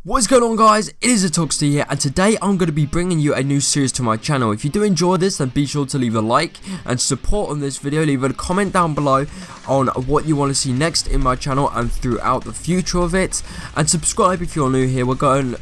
What is going on, guys? It is Atoxty here, and today I'm going to be bringing you a new series to my channel. If you do enjoy this, then be sure to leave a like and support on this video. Leave a comment down below on what you want to see next in my channel and throughout the future of it. And subscribe if you're new here. We're on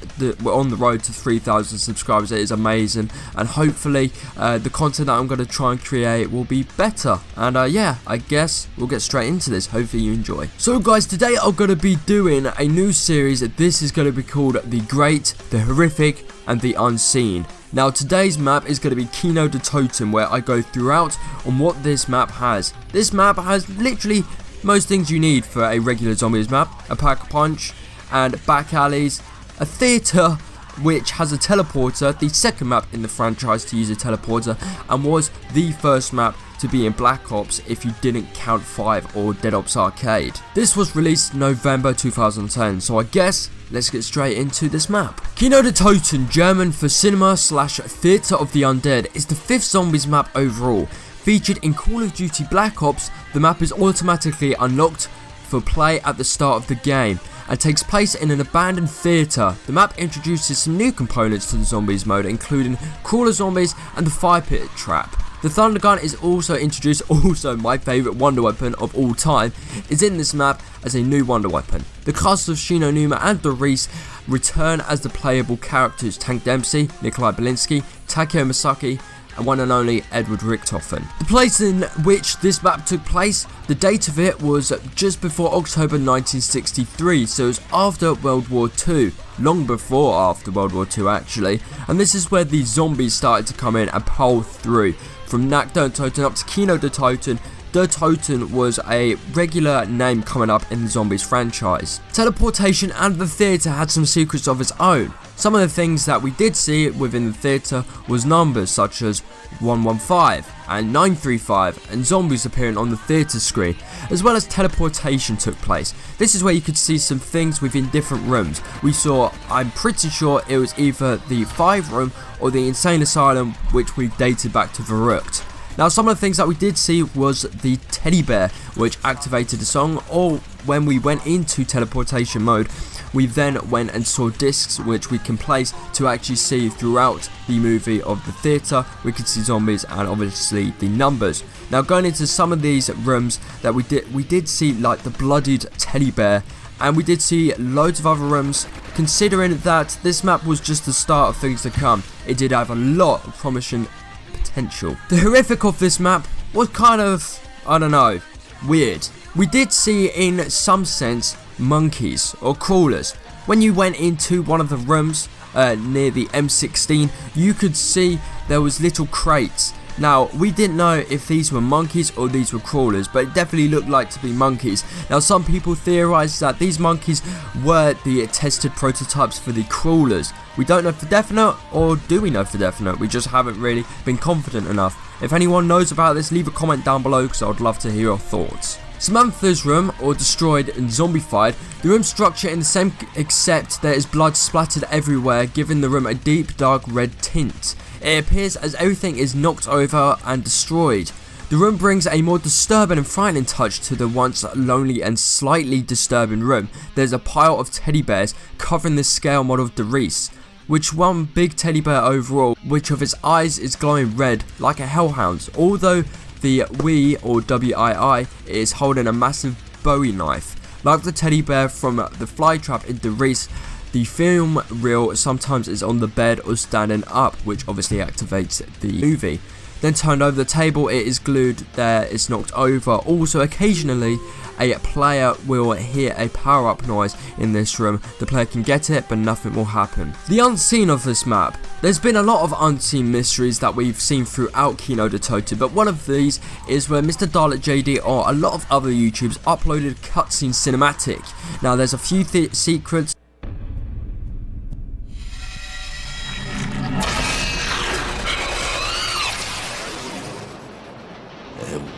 the road to 3,000 subscribers. It is amazing, and hopefully the content that I'm going to try and create will be better. And yeah, I guess we'll get straight into this. Hopefully you enjoy. So guys, today I'm going to be doing a new series. This is going to be called The Great, The Horrific, and The Unseen. Now today's map is going to be Kino Der Toten, where I go throughout on what this map has. This map has literally most things you need for a regular zombies map: a pack-a-punch and back alleys, a theatre which has a teleporter, the second map in the franchise to use a teleporter, and was the first map to be in Black Ops if you didn't count 5 or Dead Ops Arcade. This was released November 2010, so I guess let's get straight into this map. Kino Der Toten, German for Cinema/Theatre of the Undead, is the 5th zombies map overall. Featured in Call of Duty Black Ops, the map is automatically unlocked for play at the start of the game and takes place in an abandoned theatre. The map introduces some new components to the zombies mode, including crawler zombies and the fire pit trap. The Thunder Gun is also introduced. Also, my favourite wonder weapon of all time is in this map as a new wonder weapon. The cast of Shino Numa and Doris return as the playable characters: Tank Dempsey, Nikolai Belinsky, Takeo Misaki, and one and only Edward Richtofen. The place in which this map took place, the date of it was just before October 1963, so it was after World War II, long before after World War II actually, and this is where the zombies started to come in and pole through. From Kino Der Toten up to Kino Der Toten, Der Toten was a regular name coming up in the Zombies franchise. Teleportation and the theatre had some secrets of its own. Some of the things that we did see within the theatre was numbers such as 115 and 935 and zombies appearing on the theatre screen, as well as teleportation took place. This is where you could see some things within different rooms. We saw, I'm pretty sure it was either the 5 room or the Insane Asylum, which we dated back to Verrückt. Now some of the things that we did see was the teddy bear, which activated the song, or when we went into teleportation mode, we then went and saw discs which we can place to actually see throughout the movie of the theatre. We could see zombies and obviously the numbers. Now going into some of these rooms that we did see like the bloodied teddy bear, and we did see loads of other rooms. Considering that this map was just the start of things to come, it did have a lot of promising potential. The horrific of this map was kind of, I don't know, weird. We did see in some sense monkeys or crawlers. When you went into one of the rooms near the M16, you could see there was little crates. Now we didn't know if these were monkeys or these were crawlers, but it definitely looked like to be monkeys. Now some people theorized that these monkeys were the tested prototypes for the crawlers. We don't know for definite, or do we know for definite? We just haven't really been confident enough. If anyone knows about this, leave a comment down below because I would love to hear your thoughts. Samantha's room, or destroyed and zombified, the room structure in the same except there is blood splattered everywhere, giving the room a deep dark red tint. It appears as everything is knocked over and destroyed. The room brings a more disturbing and frightening touch to the once lonely and slightly disturbing room. There's a pile of teddy bears covering the scale model of Doris, which one big teddy bear overall, which of its eyes is glowing red like a hellhound's, although the Wii or WII is holding a massive Bowie knife. Like the teddy bear from the fly trap in Doris, the film reel sometimes is on the bed or standing up, which obviously activates the movie. Then turned over the table, it is glued there, it's knocked over. Also occasionally a player will hear a power up noise in this room. The player can get it, but nothing will happen. The unseen of this map. There's been a lot of unseen mysteries that we've seen throughout Kino Der Toten, but one of these is where Mr. Dalek JD or a lot of other YouTubers uploaded cutscene cinematic. Now there's a few secrets.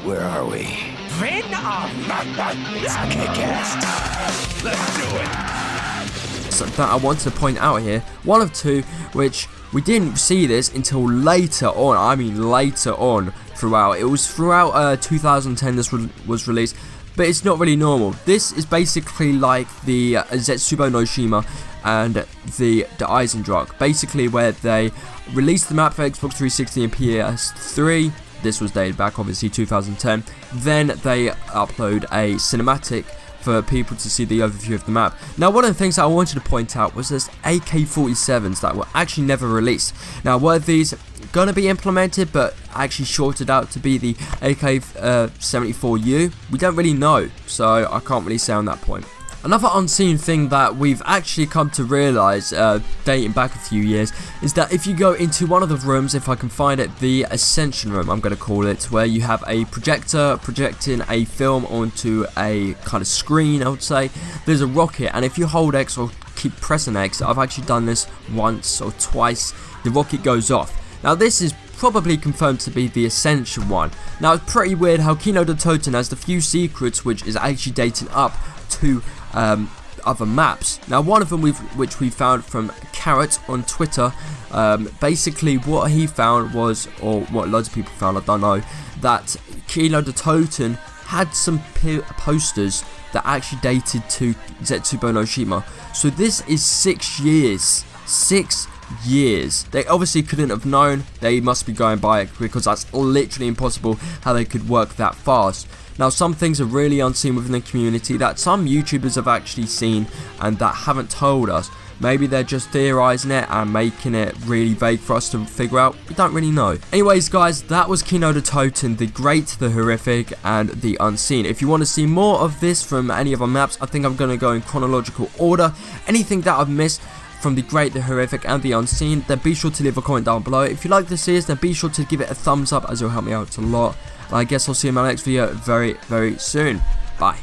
Where are we? Friend It's kick-ass. Let's do it. So that I want to point out here, one of two, which we didn't see this until later on. I mean later on throughout. It was throughout 2010 this was released, but it's not really normal. This is basically like the Zetsubo no Shima and the Eisendruck, basically where they released the map for Xbox 360 and PS3. This was dated back, obviously, 2010. Then they upload a cinematic for people to see the overview of the map. Now, one of the things that I wanted to point out was there's AK-47s that were actually never released. Now, were these going to be implemented but actually shorted out to be the AK-74U? We don't really know, so I can't really say on that point. Another unseen thing that we've actually come to realise, dating back a few years, is that if you go into one of the rooms, if I can find it, the Ascension room, I'm going to call it, where you have a projector projecting a film onto a kind of screen, I would say, there's a rocket, and if you hold X or keep pressing X, I've actually done this once or twice, the rocket goes off. Now this is probably confirmed to be the Ascension one. Now it's pretty weird how Kino Der Toten has the few secrets which is actually dating up to other maps. Now one of them which we found from Carrot on Twitter, basically what he found was, or what loads of people found, I don't know, that Kino Der Toten had some posters that actually dated to Zetsubo no Shima. So this is 6 years. 6 years. They obviously couldn't have known. They must be going by it, because that's literally impossible how they could work that fast. Now some things are really unseen within the community that some YouTubers have actually seen and that haven't told us. Maybe they're just theorizing it and making it really vague for us to figure out. We don't really know. Anyways guys, that was Kino Der Toten, the great, the horrific, and the unseen. If you want to see more of this from any of our maps, I think I'm going to go in chronological order. Anything that I've missed from the great, the horrific, and the unseen, then be sure to leave a comment down below. If you like this series, then be sure to give it a thumbs up, as it will help me out a lot. And I guess I'll see you in my next video very, very soon. Bye.